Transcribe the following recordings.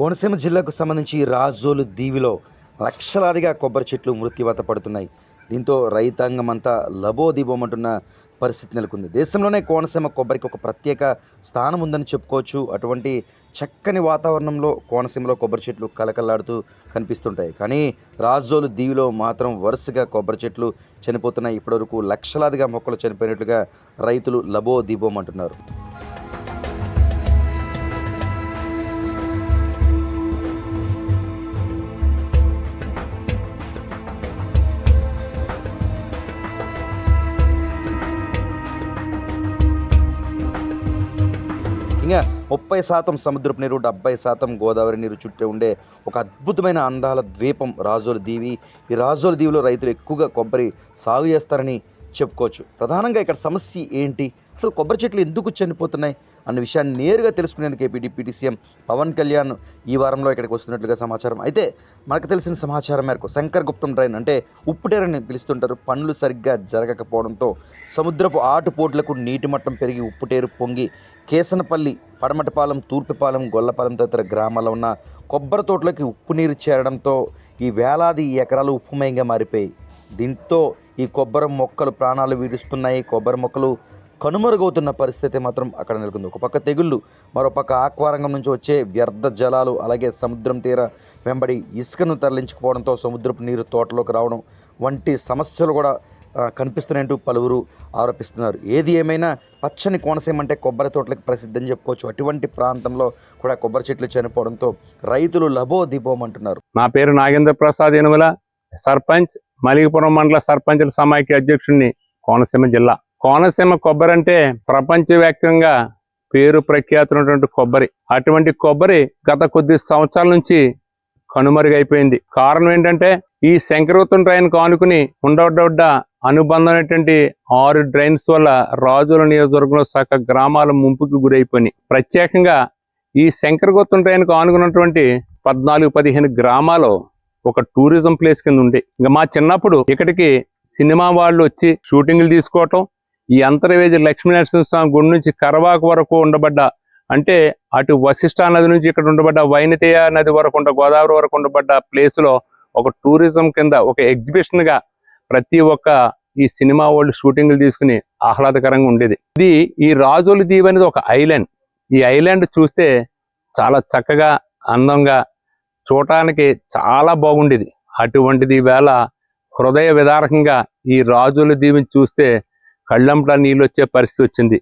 కోనసీమ జిల్లాకు సంబంధించి రాజోలు దీవిలో లక్షలాదిగా కొబ్బరి చెట్లు మృత్యువాత పడుతున్నాయి. దీంతో రైతాంగం అంతా లబోదిబోమంటున్న పరిస్థితి నెలకొంది. దేశంలోనే కోనసీమ కొబ్బరికి ఒక ప్రత్యేక స్థానం ఉందని చెప్పుకోవచ్చు. అటువంటి చక్కని వాతావరణంలో కోనసీమలో కొబ్బరి చెట్లు కలకల్లాడుతూ కనిపిస్తుంటాయి. కానీ రాజోలు దీవిలో మాత్రం వరుసగా కొబ్బరి చెట్లు చనిపోతున్నాయి. ఇప్పటివరకు లక్షలాదిగా మొక్కలు చనిపోయినట్లుగా రైతులు లబోదిబోమంటున్నారు. ఇంకా 30% సముద్రపు నీరు, 70% గోదావరి నీరు చుట్టూ ఉండే ఒక అద్భుతమైన అందాల ద్వీపం రాజోలు దీవి. ఈ రాజోలు దీవిలో రైతులు ఎక్కువగా కొబ్బరి సాగు చేస్తారని చెప్పుకోవచ్చు. ప్రధానంగా ఇక్కడ సమస్య ఏంటి, అసలు కొబ్బరి చెట్లు ఎందుకు చనిపోతున్నాయి అన్న విషయాన్ని నేరుగా తెలుసుకునేందుకు ఏపీ డిప్యూటీ సీఎం పవన్ కళ్యాణ్ ఈ వారంలో ఇక్కడికి వస్తున్నట్లుగా సమాచారం. అయితే మనకు తెలిసిన సమాచారం మేరకు శంకరగుప్తం డ్రైన్ అంటే ఉప్పుటేరని పిలుస్తుంటారు. పనులు సరిగ్గా జరగకపోవడంతో సముద్రపు ఆటుపోట్లకు నీటి మట్టం పెరిగి ఉప్పుటేరు పొంగి కేసనపల్లి, పడమటిపాలెం, తూర్పుపాలెం, గొల్లపాలెం తదితర గ్రామాల్లో ఉన్న కొబ్బరి తోటలోకి ఉప్పు నీరు చేరడంతో ఈ వేలాది ఎకరాలు ఉప్పుమయంగా మారిపోయాయి. దీంతో ఈ కొబ్బరి మొక్కలు ప్రాణాలు వీడుస్తున్నాయి. కొబ్బరి మొక్కలు కనుమరుగవుతున్న పరిస్థితి మాత్రం అక్కడ నెలకొంది. ఒక పక్క తెగుళ్ళు, మరోపక్క ఆక్వారంగం నుంచి వచ్చే వ్యర్థ జలాలు, అలాగే సముద్రం తీర వెంబడి ఇసుకను తరలించుకుపోవడంతో సముద్రపు నీరు తోటలోకి రావడం వంటి సమస్యలు కూడా కనిపిస్తున్నాయంటూ పలువురు ఆరోపిస్తున్నారు. ఏది ఏమైనా పచ్చని కోనసీమ అంటే కొబ్బరి తోటలకు ప్రసిద్ధి అని చెప్పుకోవచ్చు. అటువంటి ప్రాంతంలో కూడా కొబ్బరి చెట్లు చనిపోవడంతో రైతులు లబోదిబోమంటున్నారు. నా పేరు నాగేంద్ర ప్రసాద్ యనుమల, సర్పంచ్, మలికిపురం మండల సర్పంచుల సమాఖ్య అధ్యక్షుడిని, కోనసీమ జిల్లా. కోనసీమ కొబ్బరి అంటే ప్రపంచవ్యాప్తంగా పేరు ప్రఖ్యాతున్నటువంటి కొబ్బరి. అటువంటి కొబ్బరి గత కొద్ది సంవత్సరాల నుంచి కనుమరుగైపోయింది. కారణం ఏంటంటే ఈ శంకరగుప్తం డ్రైన్ కానుకుని ఉండవడ్డ అనుబంధమైనటువంటి 6 డ్రైన్స్ వల్ల రాజోలు నియోజకవర్గంలో సగ గ్రామాల ముంపుకి గురైపోయినాయి. ప్రత్యేకంగా ఈ శంకరగుప్తం డ్రైన్ కానుకున్నటువంటి 14-15 గ్రామాలు ఒక టూరిజం ప్లేస్ కింద ఉండే. ఇంకా మా చిన్నప్పుడు ఇక్కడికి సినిమా వాళ్ళు వచ్చి షూటింగ్లు తీసుకోవటం, ఈ అంతర్వేది లక్ష్మీనరసింహస్వామి గుడి నుంచి కరవాకు వరకు ఉండబడ్డ, అంటే అటు వశిష్ఠా నది నుంచి ఇక్కడ ఉండబడ్డ వైనతేయ నది వరకు గోదావరి వరకు ఉండబడ్డ ప్లేస్లో ఒక టూరిజం కింద ఒక ఎగ్జిబిషన్గా ప్రతి ఒక్క ఈ సినిమా వాళ్ళు షూటింగ్లు తీసుకుని ఆహ్లాదకరంగా ఉండేది. ఇది ఈ రాజోలు దీవి అనేది ఒక ఐలాండ్. ఈ ఐలాండ్ చూస్తే చాలా చక్కగా, అందంగా, చూడటానికి చాలా బాగుండేది. అటువంటిది వేళ హృదయ విదారకంగా ఈ రాజోలు దీవిని చూస్తే కళ్ళంపట నీళ్ళు వచ్చే పరిస్థితి వచ్చింది.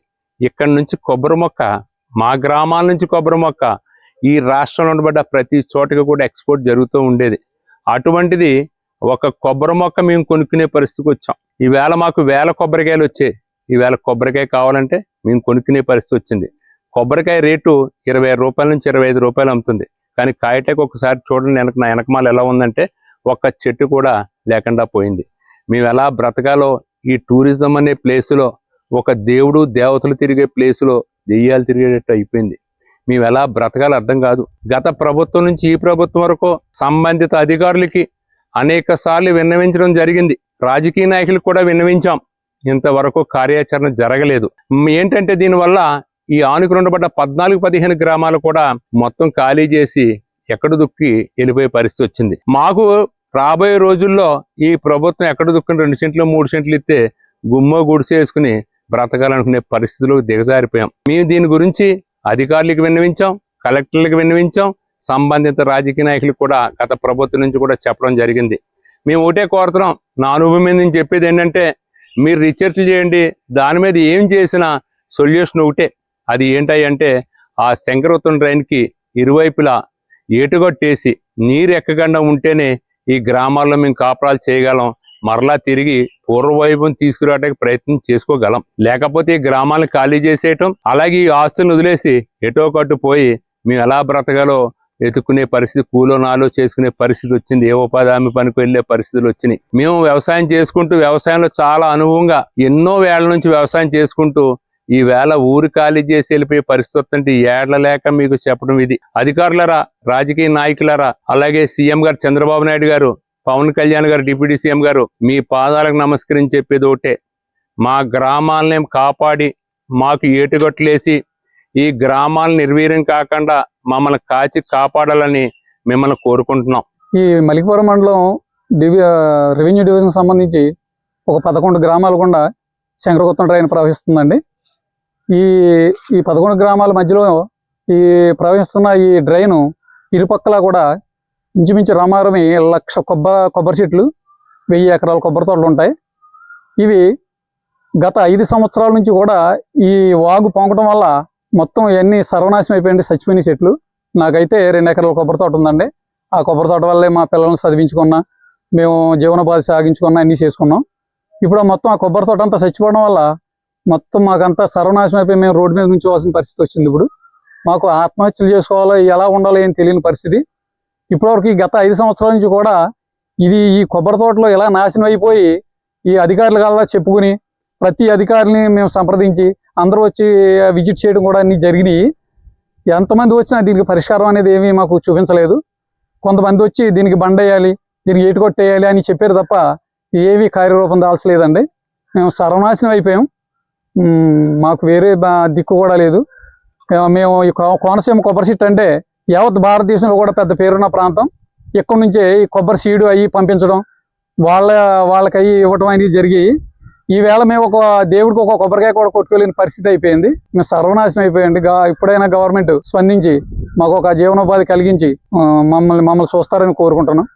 ఇక్కడి నుంచి కొబ్బరి మొక్క, మా గ్రామాల నుంచి కొబ్బరి మొక్క ఈ రాష్ట్రంలో ఉండబడ్డ ప్రతి చోటకి కూడా ఎక్స్పోర్ట్ జరుగుతూ ఉండేది. అటువంటిది ఒక కొబ్బరి మొక్క మేము కొనుక్కునే పరిస్థితికి వచ్చాం. ఈవేళ మాకు వేల కొబ్బరికాయలు వచ్చాయి. ఈవేళ కొబ్బరికాయ కావాలంటే మేము కొనుక్కునే పరిస్థితి వచ్చింది. కొబ్బరికాయ రేటు 20 రూపాయల నుంచి 25 రూపాయలు అమ్ముతుంది. కానీ కాయటకు ఒకసారి చూడండి, నా వెనకమాల ఎలా ఉందంటే ఒక్క చెట్టు కూడా లేకుండా పోయింది. మేము ఎలా బ్రతకాలో, ఈ టూరిజం అనే ప్లేసులో, ఒక దేవుడు దేవతలు తిరిగే ప్లేసులో దెయ్యాలు తిరిగేటట్టు అయిపోయింది. మేము ఎలా బ్రతకాలో అర్థం కాదు. గత ప్రభుత్వం నుంచి ఈ ప్రభుత్వం వరకు సంబంధిత అధికారులకి అనేక సార్లు విన్నవించడం జరిగింది. రాజకీయ నాయకులకు కూడా విన్నవించాం. ఇంతవరకు కార్యాచరణ జరగలేదు. ఏంటంటే దీనివల్ల ఈ ఆనుకుని ఉండబడ్డ 14-15 గ్రామాలు కూడా మొత్తం ఖాళీ చేసి ఎక్కడ దుక్కి వెళ్ళిపోయే పరిస్థితి వచ్చింది. మాకు రాబోయే రోజుల్లో ఈ ప్రభుత్వం ఎక్కడ దుక్కుని 2 సెంట్లు 3 సెంట్లు ఇస్తే గుమ్మో గుడిసె వేసుకుని బ్రతకాలనుకునే పరిస్థితులకు దిగజారిపోయాం. మేము దీని గురించి అధికారులకు విన్నవించాం, కలెక్టర్లకు విన్నవించాం, సంబంధిత రాజకీయ నాయకులకు కూడా గత ప్రభుత్వం నుంచి కూడా చెప్పడం జరిగింది. మేము ఒకటే కోరుతున్నాం, నా అనుభవం మీద నేను చెప్పేది ఏంటంటే మీరు రీసెర్చ్ చేయండి. దాని మీద ఏం చేసినా సొల్యూషన్ ఒకటే. అది ఏంటంటే ఆ శంకరగుప్తం డ్రైన్కి ఇరువైపులా ఏటుగొట్టేసి నీరు ఎక్కకుండా ఉంటేనే ఈ గ్రామాల్లో మేము కాపురాలు చేయగలం, మరలా తిరిగి పూర్వవైభవం తీసుకురావడానికి ప్రయత్నం చేసుకోగలం. లేకపోతే ఈ గ్రామాలను ఖాళీ చేసేయటం, అలాగే ఈ ఆస్తులను వదిలేసి ఎటో కట్టు పోయి మేము ఎలా బ్రతకాలో ఎత్తుకునే పరిస్థితి, కూలో నాలో చేసుకునే పరిస్థితి వచ్చింది. ఏ ఉపాధి హామీ పనికి వెళ్ళే పరిస్థితులు వచ్చినాయి. మేము వ్యవసాయం చేసుకుంటూ, వ్యవసాయంలో చాలా అనుభవంగా ఎన్నో వేళ్ల నుంచి వ్యవసాయం చేసుకుంటూ ఈ వేళ ఊరు ఖాళీ చేసి వెళ్ళిపోయే పరిస్థితి అంటే ఏళ్ల లేక మీకు చెప్పడం ఇది. అధికారులరా, రాజకీయ నాయకులరా, అలాగే సీఎం గారు చంద్రబాబు నాయుడు గారు, పవన్ కళ్యాణ్ గారు, డిప్యూటీ సీఎం గారు, మీ పాదాలకు నమస్కరించి చెప్పేది ఒకటే, మా గ్రామాలని కాపాడి మాకు ఏటుగొట్లేసి ఈ గ్రామాలను నిర్వీర్యం కాకుండా మమ్మల్ని కాచి కాపాడాలని మిమ్మల్ని కోరుకుంటున్నాం. ఈ మలికిపురం మండలం రెవెన్యూ డివిజన్ సంబంధించి ఒక 11 గ్రామాల గుండా శంకరగుత్తం డ్రైన్ ప్రవహిస్తుందండి. ఈ 11 గ్రామాల మధ్యలో ఈ ప్రవహిస్తున్న ఈ డ్రైను ఇరుపక్కల కూడా ఇంచుమించు రమారమి 1,00,000 కొబ్బరి చెట్లు, 1000 ఎకరాల కొబ్బరి తోటలు ఉంటాయి. ఇవి గత 5 సంవత్సరాల నుంచి కూడా ఈ వాగు పొంగడం వల్ల మొత్తం ఇవన్నీ సర్వనాశనం అయిపోయింది, చచ్చిపోయిన చెట్లు. నాకైతే 2 ఎకరాల కొబ్బరి తోట ఉందండి. ఆ కొబ్బరి తోట వల్లే మా పిల్లల్ని చదివించుకున్నా, మేము జీవనోపాధి సాగించుకున్నా, అన్నీ చేసుకున్నాం. ఇప్పుడు మొత్తం ఆ కొబ్బరి తోట అంతా చచ్చిపోవడం వల్ల మొత్తం మాకంతా సర్వనాశనం అయిపోయి మేము రోడ్డు మీద నుంచోవాల్సిన పరిస్థితి వచ్చింది. ఇప్పుడు మాకు ఆత్మహత్యలు చేసుకోవాలో ఎలా ఉండాలో ఏం తెలియని పరిస్థితి. ఇప్పటివరకు ఈ గత 5 సంవత్సరాల నుంచి కూడా ఈ కొబ్బరి తోటలో ఎలా నాశనం అయిపోయి ఈ అధికారుల కల్లా చెప్పుకుని ప్రతి అధికారిని మేము సంప్రదించి అందరూ వచ్చి విజిట్ చేయడం కూడా అన్నీ జరిగినాయి. ఎంతమంది వచ్చినా దీనికి పరిష్కారం అనేది ఏమీ మాకు చూపించలేదు. కొంతమంది వచ్చి దీనికి బండేయాలి, దీనికి ఏటు కొట్టేయాలి అని చెప్పారు తప్ప ఏవి కార్యరూపం దాల్చలేదండి. మేము సర్వనాశనం అయిపోయాం. మాకు వేరే దిక్కు కూడా లేదు. మేము ఈ కోనసీమ కొబ్బరి చెట్టు అంటే యావత్ భారతదేశంలో కూడా పెద్ద పేరున్న ప్రాంతం. ఇక్కడ నుంచే ఈ కొబ్బరి సీడు అయ్యి పంపించడం, వాళ్ళకి అయ్యి ఇవ్వడం అనేది జరిగి ఈవేళ మేము ఒక దేవుడికి ఒక కొబ్బరికాయ కూడా కొట్టుకోలేని పరిస్థితి అయిపోయింది. మేము సర్వనాశనం అయిపోయింది. ఇప్పుడైనా గవర్నమెంట్ స్పందించి మాకు ఒక జీవనోపాధి కలిగించి మమ్మల్ని చూస్తారని కోరుకుంటున్నాం.